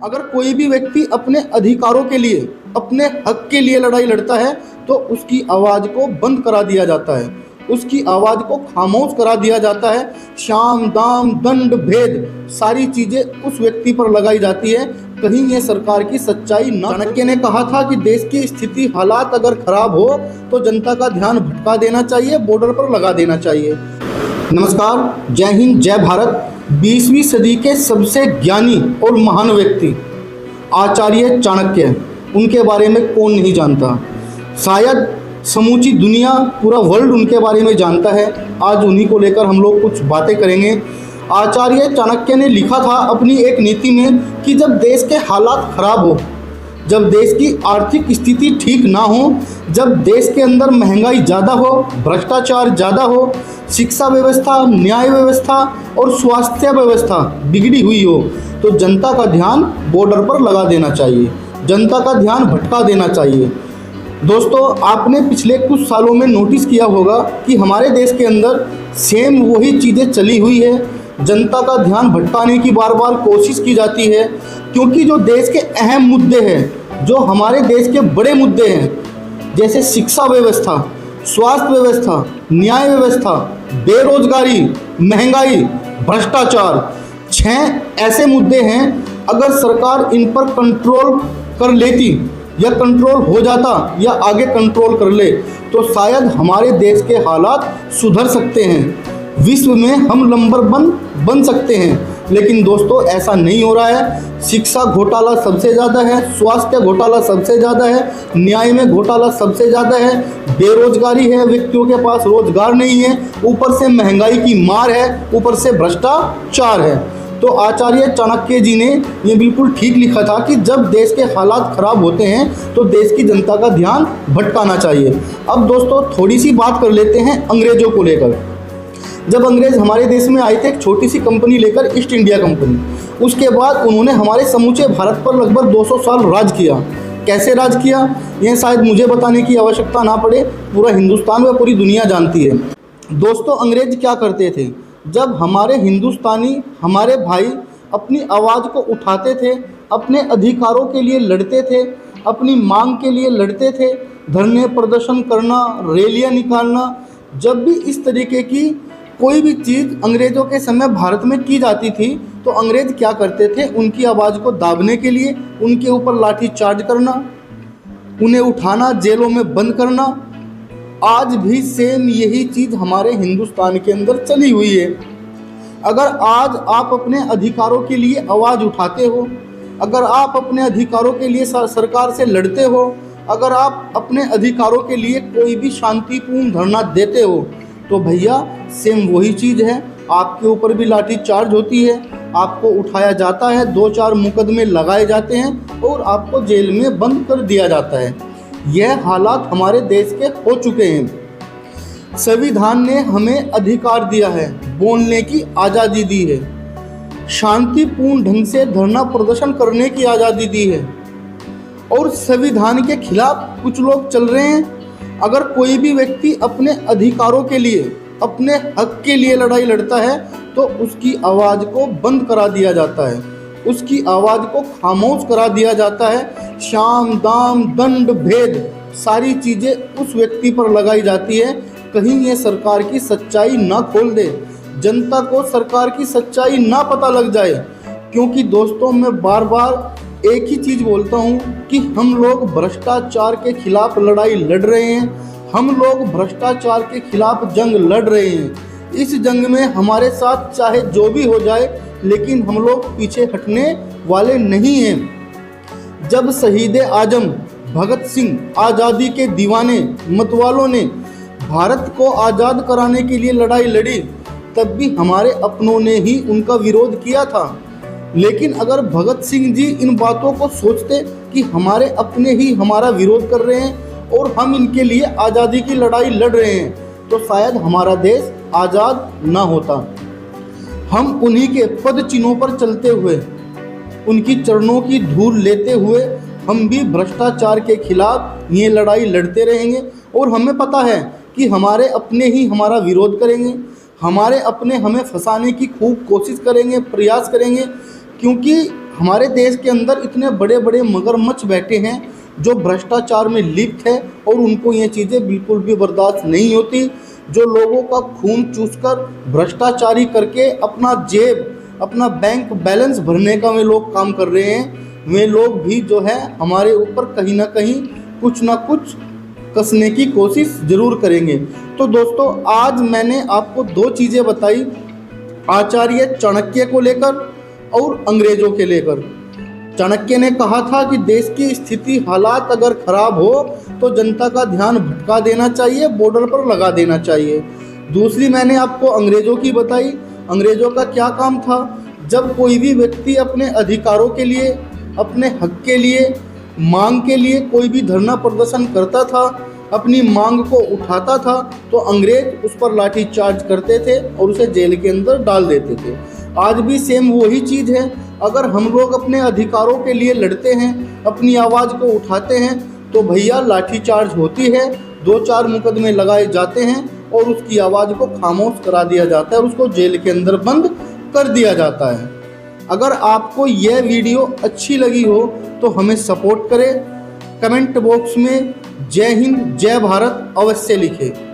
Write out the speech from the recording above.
अगर कोई भी व्यक्ति अपने अधिकारों के लिए, अपने हक के लिए लड़ाई लड़ता है तो उसकी आवाज़ को बंद करा दिया जाता है, उसकी आवाज़ को खामोश करा दिया जाता है। शाम दाम दंड भेद सारी चीज़ें उस व्यक्ति पर लगाई जाती है। कहीं ये सरकार की सच्चाई न। चाणक्य ने कहा था कि देश की स्थिति हालात अगर खराब हो तो जनता का ध्यान भटका देना चाहिए, बॉर्डर पर लगा देना चाहिए। नमस्कार, जय हिंद, जय भारत। 20वीं सदी के सबसे ज्ञानी और महान व्यक्ति आचार्य चाणक्य, उनके बारे में कौन नहीं जानता। शायद समूची दुनिया, पूरा वर्ल्ड उनके बारे में जानता है। आज उन्हीं को लेकर हम लोग कुछ बातें करेंगे। आचार्य चाणक्य ने लिखा था अपनी एक नीति में कि जब देश के हालात खराब हो, जब देश की आर्थिक स्थिति ठीक ना हो, जब देश के अंदर महंगाई ज़्यादा हो, भ्रष्टाचार ज़्यादा हो, शिक्षा व्यवस्था, न्याय व्यवस्था और स्वास्थ्य व्यवस्था बिगड़ी हुई हो, तो जनता का ध्यान बॉर्डर पर लगा देना चाहिए, जनता का ध्यान भटका देना चाहिए। दोस्तों, आपने पिछले कुछ सालों में नोटिस किया होगा कि हमारे देश के अंदर सेम वही चीज़ें चली हुई है। जनता का ध्यान भटकाने की बार बार कोशिश की जाती है, क्योंकि जो देश के अहम मुद्दे हैं, जो हमारे देश के बड़े मुद्दे हैं, जैसे शिक्षा व्यवस्था, स्वास्थ्य व्यवस्था, न्याय व्यवस्था, बेरोजगारी, महंगाई, भ्रष्टाचार, 6 ऐसे मुद्दे हैं। अगर सरकार इन पर कंट्रोल कर लेती या कंट्रोल हो जाता या आगे कंट्रोल कर ले तो शायद हमारे देश के हालात सुधर सकते हैं, विश्व में हम नंबर 1 बन सकते हैं। लेकिन दोस्तों, ऐसा नहीं हो रहा है। शिक्षा घोटाला सबसे ज़्यादा है, स्वास्थ्य घोटाला सबसे ज़्यादा है, न्याय में घोटाला सबसे ज़्यादा है, बेरोजगारी है, व्यक्तियों के पास रोजगार नहीं है, ऊपर से महंगाई की मार है, ऊपर से भ्रष्टाचार है। तो आचार्य चाणक्य जी ने ये बिल्कुल ठीक लिखा था कि जब देश के हालात खराब होते हैं तो देश की जनता का ध्यान भटकाना चाहिए। अब दोस्तों, थोड़ी सी बात कर लेते हैं अंग्रेजों को लेकर। जब अंग्रेज हमारे देश में आए थे एक छोटी सी कंपनी लेकर, ईस्ट इंडिया कंपनी, उसके बाद उन्होंने हमारे समूचे भारत पर लगभग 200 साल राज किया। कैसे राज किया, यह शायद मुझे बताने की आवश्यकता ना पड़े, पूरा हिंदुस्तान व पूरी दुनिया जानती है। दोस्तों, अंग्रेज क्या करते थे, जब हमारे हिंदुस्तानी, हमारे भाई अपनी आवाज़ को उठाते थे, अपने अधिकारों के लिए लड़ते थे, अपनी मांग के लिए लड़ते थे, धरने प्रदर्शन करना, रैलियाँ निकालना, जब भी इस तरीके की कोई भी चीज़ अंग्रेज़ों के समय भारत में की जाती थी तो अंग्रेज़ क्या करते थे, उनकी आवाज़ को दाबने के लिए उनके ऊपर लाठी चार्ज करना, उन्हें उठाना, जेलों में बंद करना। आज भी सेम यही चीज़ हमारे हिंदुस्तान के अंदर चली हुई है। अगर आज आप अपने अधिकारों के लिए आवाज़ उठाते हो, अगर आप अपने अधिकारों के लिए सरकार से लड़ते हो, अगर आप अपने अधिकारों के लिए कोई भी शांतिपूर्ण धरना देते हो, तो भैया सेम वही चीज़ है, आपके ऊपर भी लाठी चार्ज होती है, आपको उठाया जाता है, 2-4 मुकदमे लगाए जाते हैं और आपको जेल में बंद कर दिया जाता है। यह हालात हमारे देश के हो चुके हैं। संविधान ने हमें अधिकार दिया है, बोलने की आज़ादी दी है, शांतिपूर्ण ढंग से धरना प्रदर्शन करने की आज़ादी दी है, और संविधान के खिलाफ कुछ लोग चल रहे हैं। अगर कोई भी व्यक्ति अपने अधिकारों के लिए, अपने हक के लिए लड़ाई लड़ता है तो उसकी आवाज़ को बंद करा दिया जाता है, उसकी आवाज़ को खामोश करा दिया जाता है। शाम दाम दंड भेद सारी चीज़ें उस व्यक्ति पर लगाई जाती है। कहीं ये सरकार की सच्चाई ना खोल दे, जनता को सरकार की सच्चाई ना पता लग जाए। क्योंकि दोस्तों, मैं बार बार एक ही चीज़ बोलता हूँ कि हम लोग भ्रष्टाचार के खिलाफ लड़ाई लड़ रहे हैं, हम लोग भ्रष्टाचार के खिलाफ जंग लड़ रहे हैं। इस जंग में हमारे साथ चाहे जो भी हो जाए, लेकिन हम लोग पीछे हटने वाले नहीं हैं। जब शहीद आजम भगत सिंह, आज़ादी के दीवाने मतवालों ने भारत को आज़ाद कराने के लिए लड़ाई लड़ी, तब भी हमारे अपनों ने ही उनका विरोध किया था। लेकिन अगर भगत सिंह जी इन बातों को सोचते कि हमारे अपने ही हमारा विरोध कर रहे हैं और हम इनके लिए आज़ादी की लड़ाई लड़ रहे हैं, तो शायद हमारा देश आज़ाद ना होता। हम उन्हीं के पद चिन्हों पर चलते हुए, उनकी चरणों की धूल लेते हुए हम भी भ्रष्टाचार के खिलाफ ये लड़ाई लड़ते रहेंगे। और हमें पता है कि हमारे अपने ही हमारा विरोध करेंगे, हमारे अपने हमें फंसाने की खूब कोशिश करेंगे, प्रयास करेंगे, क्योंकि हमारे देश के अंदर इतने बड़े बड़े मगरमच्छ बैठे हैं जो भ्रष्टाचार में लिप्त है और उनको ये चीज़ें बिल्कुल भी बर्दाश्त नहीं होती। जो लोगों का खून चूसकर भ्रष्टाचारी करके अपना जेब, अपना बैंक बैलेंस भरने का वे लोग काम कर रहे हैं, वे लोग भी जो है हमारे ऊपर कहीं ना कहीं कुछ ना कुछ कसने की कोशिश ज़रूर करेंगे। तो दोस्तों, आज मैंने आपको दो चीज़ें बताई, आचार्य चाणक्य को लेकर और अंग्रेजों के लेकर। चाणक्य ने कहा था कि देश की स्थिति, हालात अगर खराब हो तो जनता का ध्यान भटका देना चाहिए, बॉर्डर पर लगा देना चाहिए। दूसरी मैंने आपको अंग्रेजों की बताई। अंग्रेजों का क्या काम था? जब कोई भी व्यक्ति अपने अधिकारों के लिए, अपने हक के लिए, मांग के लिए कोई भी धरना प्रदर्शन करता था, अपनी मांग को उठाता था, तो अंग्रेज उस पर लाठी चार्ज करते थे और उसे जेल के अंदर डाल देते थे। आज भी सेम वही चीज़ है। अगर हम लोग अपने अधिकारों के लिए लड़ते हैं, अपनी आवाज़ को उठाते हैं, तो भैया लाठी चार्ज होती है, 2-4 मुकदमे लगाए जाते हैं और उसकी आवाज़ को खामोश करा दिया जाता है और उसको जेल के अंदर बंद कर दिया जाता है। अगर आपको यह वीडियो अच्छी लगी हो तो हमें सपोर्ट करें। कमेंट बॉक्स में जय हिंद, जय भारत अवश्य लिखें।